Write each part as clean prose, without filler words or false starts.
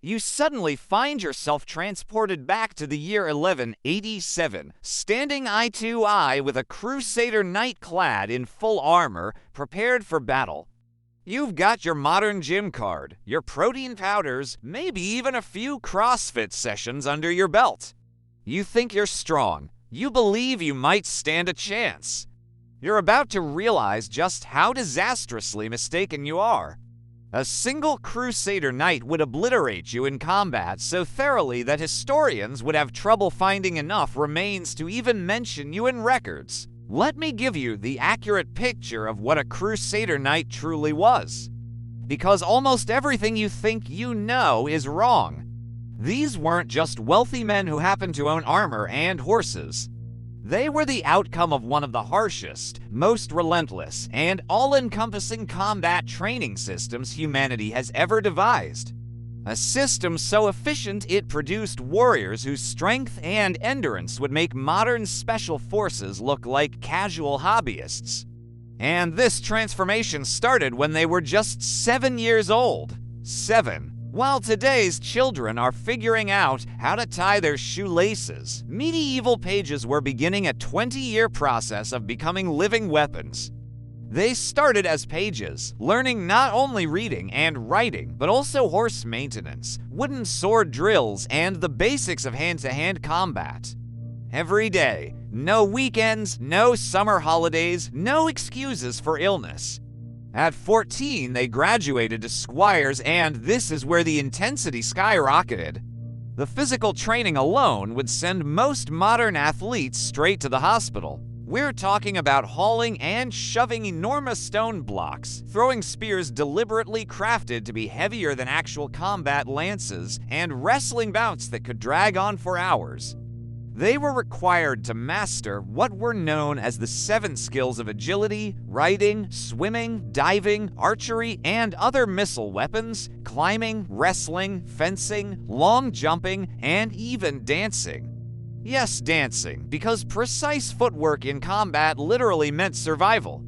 You suddenly find yourself transported back to the year 1187, standing eye to eye with a Crusader Knight clad in full armor, prepared for battle. You've got your modern gym card, your protein powders, maybe even a few CrossFit sessions under your belt. You think you're strong. You believe you might stand a chance. You're about to realize just how disastrously mistaken you are. A single Crusader Knight would obliterate you in combat so thoroughly that historians would have trouble finding enough remains to even mention you in records. Let me give you the accurate picture of what a Crusader Knight truly was. Because almost everything you think you know is wrong. These weren't just wealthy men who happened to own armor and horses. They were the outcome of one of the harshest, most relentless, and all-encompassing combat training systems humanity has ever devised. A system so efficient it produced warriors whose strength and endurance would make modern special forces look like casual hobbyists. And this transformation started when they were just 7 years old. 7. While today's children are figuring out how to tie their shoelaces, medieval pages were beginning a 20-year process of becoming living weapons. They started as pages, learning not only reading and writing, but also horse maintenance, wooden sword drills, and the basics of hand-to-hand combat. Every day, no weekends, no summer holidays, no excuses for illness. At 14, they graduated to squires, and this is where the intensity skyrocketed. The physical training alone would send most modern athletes straight to the hospital. We're talking about hauling and shoving enormous stone blocks, throwing spears deliberately crafted to be heavier than actual combat lances, and wrestling bouts that could drag on for hours. They were required to master what were known as the 7 skills of agility, riding, swimming, diving, archery, and other missile weapons, climbing, wrestling, fencing, long jumping, and even dancing. Yes, dancing, because precise footwork in combat literally meant survival.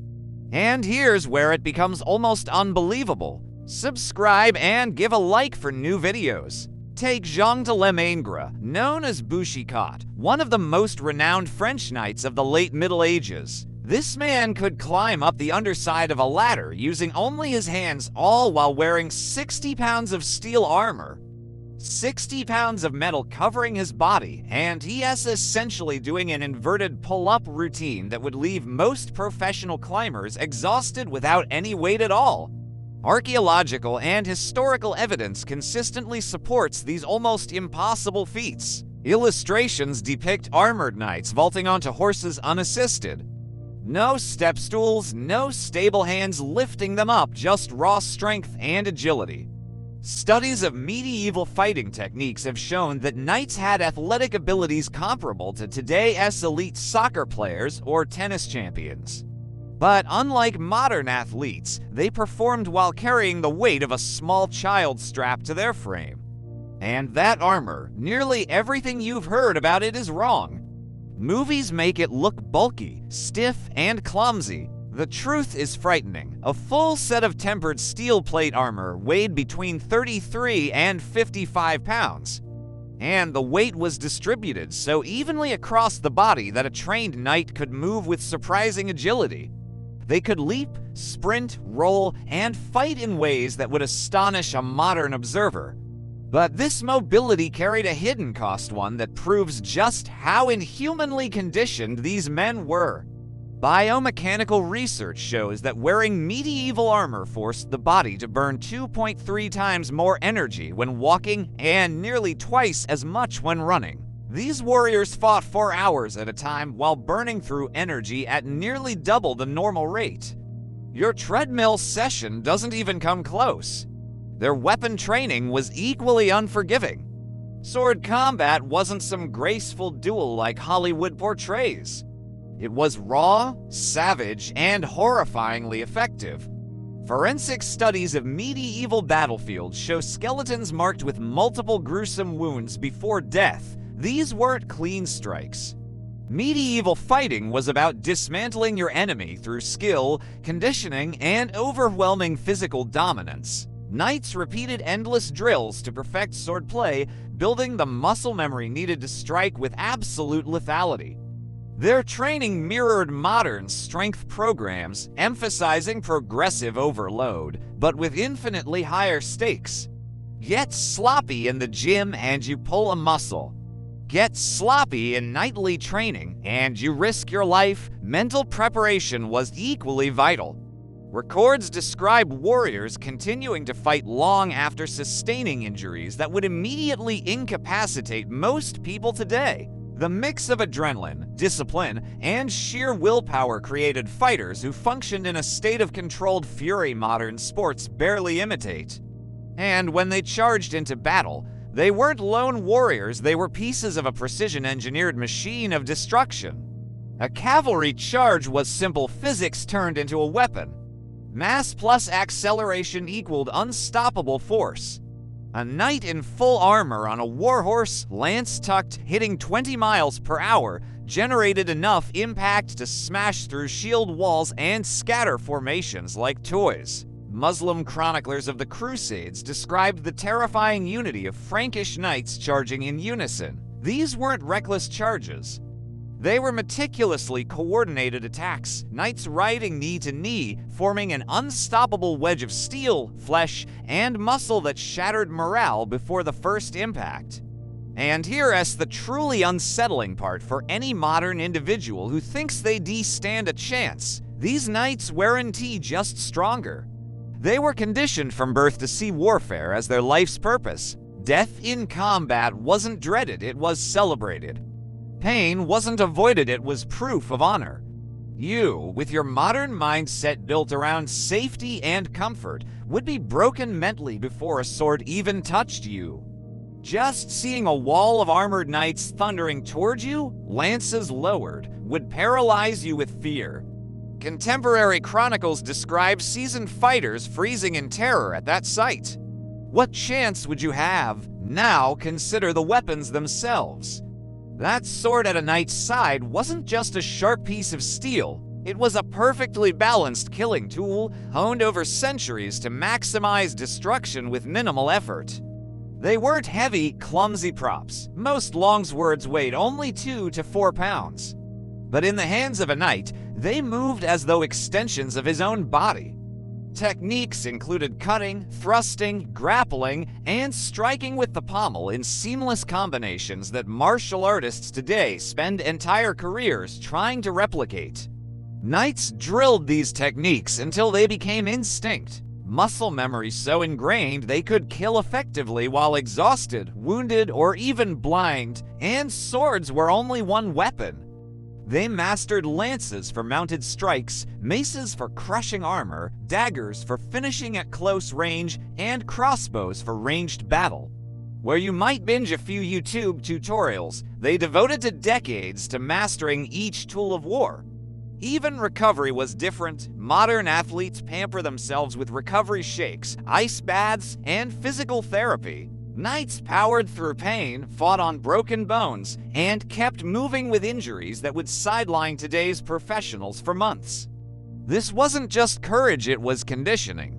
And here's where it becomes almost unbelievable. Subscribe and give a like for new videos. Take Jean de la Maingre, known as Bouchicot, one of the most renowned French knights of the late Middle Ages. This man could climb up the underside of a ladder using only his hands, all while wearing 60 pounds of steel armor. 60 pounds of metal covering his body, and he is essentially doing an inverted pull-up routine that would leave most professional climbers exhausted without any weight at all. Archaeological and historical evidence consistently supports these almost impossible feats. Illustrations depict armored knights vaulting onto horses unassisted. No step stools, no stable hands lifting them up, just raw strength and agility. Studies of medieval fighting techniques have shown that knights had athletic abilities comparable to today's elite soccer players or tennis champions. But unlike modern athletes, they performed while carrying the weight of a small child strapped to their frame. And that armor, nearly everything you've heard about it is wrong. Movies make it look bulky, stiff, and clumsy. The truth is frightening. A full set of tempered steel plate armor weighed between 33 and 55 pounds. And the weight was distributed so evenly across the body that a trained knight could move with surprising agility. They could leap, sprint, roll, and fight in ways that would astonish a modern observer. But this mobility carried a hidden cost, one that proves just how inhumanly conditioned these men were. Biomechanical research shows that wearing medieval armor forced the body to burn 2.3 times more energy when walking and nearly twice as much when running. These warriors fought for hours at a time while burning through energy at nearly double the normal rate. Your treadmill session doesn't even come close. Their weapon training was equally unforgiving. Sword combat wasn't some graceful duel like Hollywood portrays. It was raw, savage, and horrifyingly effective. Forensic studies of medieval battlefields show skeletons marked with multiple gruesome wounds before death. These weren't clean strikes. Medieval fighting was about dismantling your enemy through skill, conditioning, and overwhelming physical dominance. Knights repeated endless drills to perfect swordplay, building the muscle memory needed to strike with absolute lethality. Their training mirrored modern strength programs, emphasizing progressive overload, but with infinitely higher stakes. Get sloppy in the gym and you pull a muscle. Get sloppy in knightly training and you risk your life. Mental preparation was equally vital. Records describe warriors continuing to fight long after sustaining injuries that would immediately incapacitate most people today. The mix of adrenaline, discipline, and sheer willpower created fighters who functioned in a state of controlled fury modern sports barely imitate. And when they charged into battle, they weren't lone warriors, they were pieces of a precision-engineered machine of destruction. A cavalry charge was simple physics turned into a weapon. Mass plus acceleration equaled unstoppable force. A knight in full armor on a warhorse, lance tucked, hitting 20 miles per hour, generated enough impact to smash through shield walls and scatter formations like toys. Muslim chroniclers of the Crusades described the terrifying unity of Frankish knights charging in unison. These weren't reckless charges. They were meticulously coordinated attacks, knights riding knee to knee, forming an unstoppable wedge of steel, flesh, and muscle that shattered morale before the first impact. And here's the truly unsettling part for any modern individual who thinks they stand a chance. These knights weren't just stronger. They were conditioned from birth to see warfare as their life's purpose. Death in combat wasn't dreaded, it was celebrated. Pain wasn't avoided, it was proof of honor. You, with your modern mindset built around safety and comfort, would be broken mentally before a sword even touched you. Just seeing a wall of armored knights thundering toward you, lances lowered, would paralyze you with fear. Contemporary chronicles describe seasoned fighters freezing in terror at that sight. What chance would you have? Now consider the weapons themselves. That sword at a knight's side wasn't just a sharp piece of steel. It was a perfectly balanced killing tool, honed over centuries to maximize destruction with minimal effort. They weren't heavy, clumsy props. Most longswords weighed only 2 to 4 pounds. But in the hands of a knight, they moved as though extensions of his own body. Techniques included cutting, thrusting, grappling, and striking with the pommel in seamless combinations that martial artists today spend entire careers trying to replicate. Knights drilled these techniques until they became instinct, muscle memory so ingrained they could kill effectively while exhausted, wounded, or even blind, and swords were only one weapon. They mastered lances for mounted strikes, maces for crushing armor, daggers for finishing at close range, and crossbows for ranged battle. Where you might binge a few YouTube tutorials, they devoted to decades to mastering each tool of war. Even recovery was different. Modern athletes pamper themselves with recovery shakes, ice baths, and physical therapy. Knights powered through pain, fought on broken bones, and kept moving with injuries that would sideline today's professionals for months. This wasn't just courage, it was conditioning.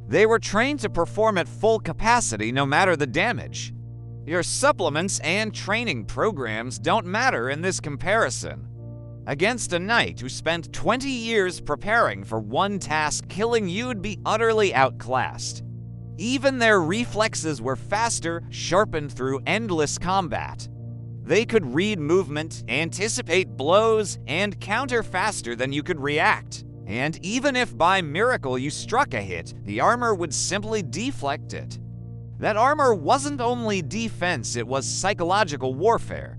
They were trained to perform at full capacity no matter the damage. Your supplements and training programs don't matter in this comparison. Against a knight who spent 20 years preparing for one task, killing you'd be utterly outclassed. Even their reflexes were faster, sharpened through endless combat. They could read movement, anticipate blows, and counter faster than you could react. And even if by miracle you struck a hit, the armor would simply deflect it. That armor wasn't only defense, it was psychological warfare.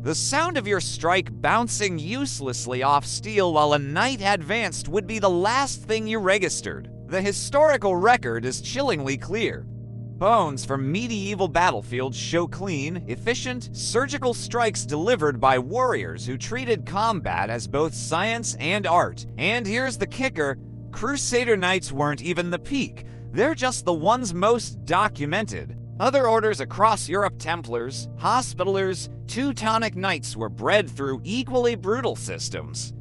The sound of your strike bouncing uselessly off steel while a knight advanced would be the last thing you registered. The historical record is chillingly clear. Bones from medieval battlefields show clean, efficient, surgical strikes delivered by warriors who treated combat as both science and art. And here's the kicker: Crusader Knights weren't even the peak. They're just the ones most documented. Other orders across Europe, Templars, Hospitallers, Teutonic Knights, were bred through equally brutal systems.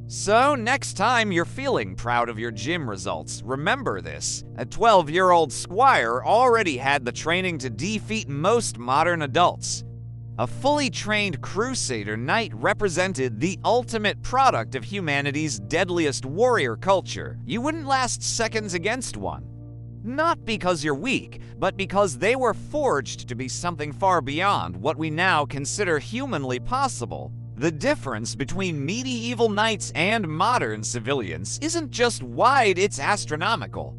So, next time you're feeling proud of your gym results, remember this. A 12-year-old squire already had the training to defeat most modern adults. A fully trained Crusader Knight represented the ultimate product of humanity's deadliest warrior culture. You wouldn't last seconds against one. Not because you're weak, but because they were forged to be something far beyond what we now consider humanly possible. The difference between medieval knights and modern civilians isn't just wide, it's astronomical.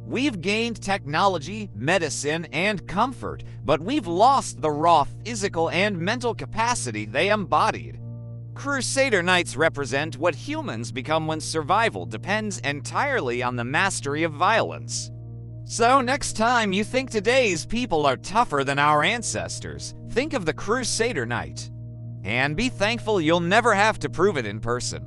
We've gained technology, medicine, and comfort, but we've lost the raw physical and mental capacity they embodied. Crusader Knights represent what humans become when survival depends entirely on the mastery of violence. So next time you think today's people are tougher than our ancestors, think of the Crusader Knight. And be thankful you'll never have to prove it in person.